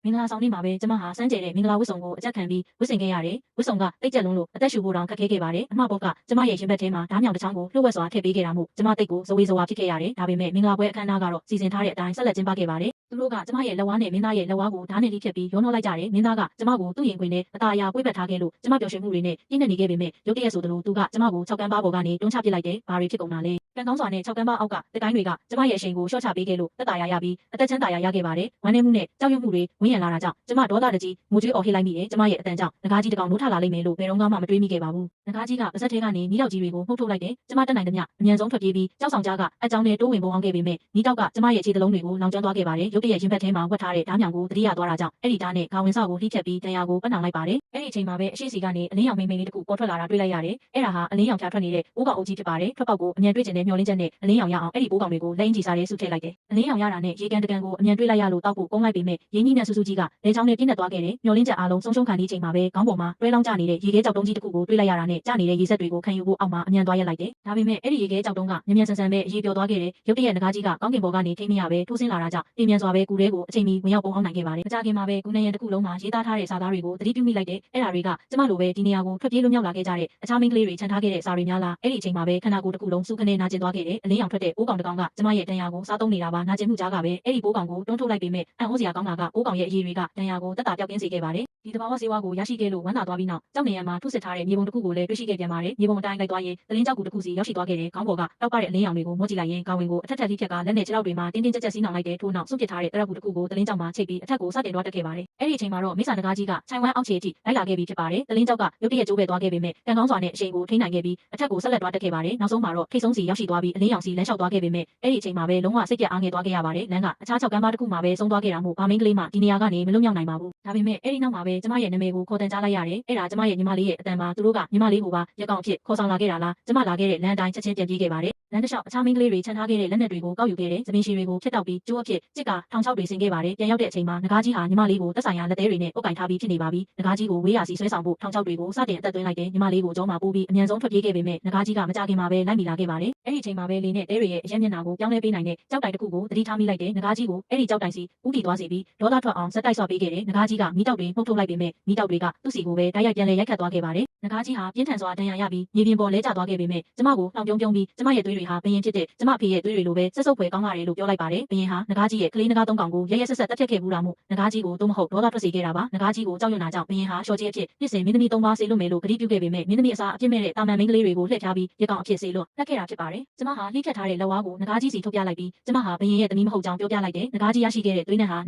မင်္ဂလာဆောင်နေ့မှာပဲကျမဟာစမ်းကြဲတဲ့မင်္ဂလာဝတ်စုံကိုအကြက်ခံပြီးဝတ်ဆင်ခဲ့ရတယ်။ဝတ်စုံကတိတ်ကြက်လုံးလို့အသက်ရှူဖို့တောင်ခက်ခဲခဲ့ပါတယ်။အမဘော့ကကျမရဲ့ရင်ဘတ်ထဲမှာဓားမြောင်တစ်ချောင်းကိုလှုပ်ဝက်စွာထည့်ပေးခဲ့တာမို့ကျမတိတ်ကိုဇဝေဇဝါဖြစ်ခဲ့ရတယ်။ဒါပေမဲ့မင်္ဂလာပွဲအခမ်းအနားကတော့စီစဉ်ထားတဲ့အတိုင်းဆက်လက်ကျင်းပခဲ့ပါတယ်။သူတို့ကကျမရဲ့လက်ဝါးနဲ့မင်းသားရဲ့လက်ဝါးကိုဓားနဲ့လိဖြတ်ပြီးရောနှောလိုက်ကြတယ်။မင်းသားကကျမကိုသူ့ရင်ခွင်ထဲအသားအရာပွေ့ပတ်ထားခဲ့လို့ကျမပျော်ရွှင်မှုတွေနဲ့ပြည့်နေနေခဲ့ပေမဲ့ရုတ်တရက်ဆိုသလိုသူကကျမကို6ကမ်းပါးပေါ်ကနေတွန်းချပစ်လိုက်တယ်။ဘာတွေဖြစ်ကုန်တာလဲ။ကံကောင်းစွာနဲ့6ကမ်းပါးအောက်ကတကိုင်းတွေကကျမရဲ့အရှိန်ကိုလျှော့ချပေးခဲ့လို့သက်သာရပြီးအသက်ချမ်းသာရခဲ့ပါတယ်။ဝမ်းနည်းမှုနဲ့ကြောက်ရွံ့မှုတွေဝန်းရံလာတာကြောင့်ကျမဒေါသတကြီးငိုကြွေးအော်ဟစ်လိုက်မိတယ်။ကျမရဲ့အတန်ကြောင့်ငကားကြီးတစ်ကောင်နိုးထလာလိမ့်မယ်လို့ဘယ်တော့မှမတွေးမိခဲ့ပါဘူး။ငကားကြီးကပါဇက်ထဲကနေနီးတောက်ကြီးတွေကိုမှုတ်ထုတ်လိုက်တယ်။ကျမတက်နိုင်သမျှအမြန်ဆုံးထွက်ပြေးပြီးကြောက်ဆောင်ကြားကအကြောင်းနဲ့တိုးဝင်ပုံအောင်ခဲ့ပေမဲ့နီးတောက်ကကျမရဲ့ခြေသလုံးတွေကိုလောင်ကျွမ်းသွားခဲ့ပါတယ်။ရုတ်တရက်ရင်ဘတ်ထဲမှာဝတ်ထားတဲ့ဓားမြောင်ကိုတတိယသွားတာကြောင့်အဲ့ဒီဓားနဲ့ခေါင်းဝင်ဆောက်ကိုလှိဖြတ်ပြီးတရားကိုပတ်နှောင်လိုက်ပါတယ်။အဲ့ဒီအချိန်မှာပဲအရှိစီကနေအလင်းရောင်မိမ့်မိန်လေးတစ်ခုပေါ်ထွက်လာတာတွေ့လိုက်ရတယ်။အဲ့ဒါဟာအလင်းရောင်ဖြာထွက်နေတဲ့ပိုးကောင်အုပ်ကြီးဖြစ်ပါတယ်။ထွက်ပေါက်ကိုအမြန်တွေ့ကျင်တဲ့မျောလင်းချက်နဲ့အလင်းရောင်ရအောင်အဲ့ဒီပိုးကောင်တွေကိုလက်အင်ကြီးစားရဲဆုထည့်လိုက်တယ်။အလင်းရောင်ရတာနဲ့ရေကန်တကန်ကိုအမြန်တွေ့လိုက်ရလို့တောက်ဖို့ကုန်းလိုက်ပေမဲ့ရင်းကြီးနဲ့ဆူဆူကြီးကလေချောင်းနဲ့ပြင်းနဲ့သွားခဲ့တယ်။မျောလင်းချက်အားလုံးဆုံးရှုံးခံဒီချိန်မှာပဲခေါင်းပေါ်မှာတွဲလောင်းကျနေတဲ့ရေခဲကြောက်တုံးကြီးတစ်ခုကိုတွေ့လိုက်ရတာနဲ့ကျနေတဲ့ရေစက်တွေကိုခံယူဖို့အောက်မှာအမြန်သွားရက်လိုက်တယ်။ဒါပေမဲ့အဲ့ဒီရေခဲကြောက်တုံးကမြန်မြန်ဆန်ဆန်ပဲအရေးပြောသွားခဲ့တယ်။ရုတ်တရက်ငကားကြီးကကောင်းကင်ဘော်ကနေထိမရပဲထိုးဆင်းလာတာကြောင့်ပြင်းမြန်စွာပဲကူထဲကိုအချိန်မီဝင်ရောက်ပုံအောင်နိုင်ခဲ့ပါတယ်။မကြခင်မှာပဲကူနေရန်တစ်ခုလုံးမှာရေးသားထားတဲ့စာသားတွေကိုသတိပြုမိလိုက်တယ်။အဲ့ဒါတွေကကျမလိုပဲဒီနေရာကိုထွက်ပြေးလွတ်မြောက်လာခဲ့ကြတဲ့အခြားမိန်းကလေးတွေခြံထားခဲ့တဲ့စာတွေများလား။အဲ့ဒီအချိန်မှာပဲခန္ဓာကိုယ်တစ်ခုလုံးစူးကနေနာကျင်သွားခဲ့တယ်။အလင်းရောင်ထွက်တဲ့ပိုးကောင်တစ်ကောင်ကကျမရဲ့တန်ရာကိုစားသုံးနေတာပါနာကျင်မှုကြားကပဲအဲ့ဒီပိုးကောင်ကိုတွန်းထုတ်လိုက်ပေမဲ့အံ့ဩစရာကောင်းတာကပိုးကောင်ရဲ့အရေးတွေကတန်ရာကိုတက်တာပြောက်ကင်းစေခဲ့ပါတယ်။ဒီတဘာဝဆေးဝါးကိုရရှိခဲ့လို့ဝမ်းသာသွားပြီးနောက်ကြောက်နေရမှာထုစစ်ထားတဲ့မြေပုံတစ်ခုကိုလည်းတွေ့ရှိခဲ့ပြန်ပါတယ်။မြေပုံအတိုင်းလိုက်သွားရင်တလင်းကြောက်ကူတစ်ခုစီရောက်ရှိသွားခဲ့တယ်။ခေါင်းပေါ်ကတောက်ပတဲ့အလင်းရောင်တွေကိုမော့ကြည့်လိုက်ရင်ခေါင်းဝင်ကိုအထက်ထက်ထိဖြက်ကလက်နဲ့ခြေထောက်တွေမှာတင်းတင်းကြပ်ကြပ်စီးနှောင်လိုက်တဲ့ထိုးနောက်စွန့်ပစ်ထားတဲ့တရက်ကူတစ်ခုကိုတလင်းကြောက်မှာချိတ်ပြီးအထက်ကိုစတင်သွားတက်ခဲ့ပါတယ်။အဲ့ဒီအချိန်မှာတော့မိစ္ဆာနဂါးကြီးကခြိုင်ဝမ်းအောက်ခြေအထိလိုက်လာခဲ့ပြီးဖြစ်ပါတယ်။တလင်းကြောက်ကရုတ်တရက်ကျိုးပဲသွားခဲ့ပေမဲ့ကံကောင်းစွာနဲ့အရှိန်ကိုထိန်းနိုင်ခဲ့ပြီးအထက်ကိုဆက်လက်သွားတက်ခဲ့ပါတယ်။နောက်ဆုံးမှာတော့ထိတ်ဆုံးစီရောက်ရှိသွားပြီးအလင်းရောင်စီလမ်းလျှောက်သွားခဲ့ပေမဲ့အဲ့ဒီအချိန်မှာပဲလုံးဝစိတ်ပြအားငယ်သွားခဲ့ရပါတယ်။လမ်းကအခြား6ကမ်းပါးတစ်ခုမှာပဲဆုံးသွားခဲ့တာမို့ဗာမင်းကလေးမှဒီနေရာကနေမလွတ်မြောက်နိုင်ပါဘူး။ဒါပေမဲ့အဲ့ဒီနောက်မှာပဲကျမရဲ့နာမည်ကိုခေါ်တန်ကြားလိုက်ရတယ်။အဲ့ဒါကျမရဲ့ညီမလေးရဲ့အတန်ပါသူတို့ကညီမလေးကိုပါရက်ကောင်အဖြစ်ခေါ်ဆောင်လာခဲ့တာလား။ကျမလာခဲ့တဲ့လမ်းအတိုင်းချက်ချင်းပြန်ပြေးခဲ့ပါတယ်။လမ်းတစ်လျှောက်အခြားမိန်းကလေးတွေခြံထားခဲ့တဲ့လက်နက်တွေကိုကောက်ယူခဲ့တဲ့သမင်ရှည်တွေကိုဖျက်တောက်ပြီးကျိုးအဖြစ်စစ်ကထောင်ချောက်တွေဆင်ခဲ့ပါတယ်။ပြန်ရောက်တဲ့အချိန်မှာငကားကြီးဟာညီမလေးကိုသက်ဆိုင်ရာလက်သေးတွေနဲ့အုပ်ကင်ထားပြီးဖြစ်နေပါပြီ။ငကားကြီးကိုဝေးရာစီဆွဲဆောင်ဖို့ထောင်ချောက်တွေကိုစတင်အသက်သွင်းလိုက်တဲ့ညီမလေးကိုကြောမှာပိုးပြီးအမြန်ဆုံးထွက်ပြေးခဲ့ပေမဲ့ငကားကြီးကမကြခင်မှာပဲလိုက်မိလာခဲ့ပါတယ်။အဲ့ဒီအချိန်မှာပဲလေနဲ့တဲတွေရဲ့အရက်မျက်နှာကိုပြောင်းလဲပေးနိုင်တဲ့ကြောက်တိုင်တစ်ခုကိုသတိထားမိလိုက်တဲ့ငကားကြီးကိုအဲ့ဒီကြောက်တိုင်စီဥတီသွားစေပြီးဒေါသထွက်အောင်ဇက်တိုက်ဆွပေးခဲ့တဲ့ငကားကြီးကမီးတောက်တွေမှုတ်ထုတ်လိုက်ပေမဲ့မီးတောက်တွေကသူ့စီကိုပဲတိုက်ရိုက်ပြန်လဲရိုက်ခတ်သွားခဲ့ပါတယ်။ငကားကြီးဟာပြင်းထန်စွာဒဏ်ရာရပြီးမြေပြင်ပေါ်လဲကျသွားခဲ့ပေမဲ့ကျမကိုနှောင်ပြုံးပြုံးပြီးကျမရဲ့သွေးတွေဟာဘယင်ဖြစ်တဲ့ကျမဖေရဲ့သွေးတွေလိုပဲဆက်ဆုပ်ဖွယ်ကောင်းလာတယ်လို့ပြောလိုက်ပါတယ်။ဘယင်ဟာငကားကြီးရဲ့ကလေးငကားသုံးကောင်ကိုရဲရဲဆက်ဆက်တက်ဖြတ်ခဲ့ဘူးတာမို့ငကားကြီးကိုတော့မဟုတ်ဒေါသထွက်စေခဲ့တာပါ။ငကားကြီးကိုကြောက်ရွံ့တာကြောင့်ဘယင်ဟာလျှော်ကြေးအဖြစ်နှစ်စဉ်မင်းသမီး3ပါးစေလွတ်မယ်လို့ကတိပြုခဲ့ပေမဲ့မင်းသမီးအစားအပြစ်မဲ့တဲ့တာမန်မိန်းကလေးတွေကိုလှည့်ဖျားပြီးရက်ကောင်အဖြစ်စေလွတ်နှက်ခဲ့တာဖြစ်ပါတယ်။ကျမဟာလှိဖြတ်ထားတဲ့လက်ဝါးကိုငကားကြီးစီထုတ်ပြလိုက်ပြီးကျမဟာဘယင်ရဲ့သမီးမဟုတ်ကြောင်းပြောပြလိုက်တယ်။ငကားကြီးရရှိခဲ့တဲ့သွေးနဲ့ဟာ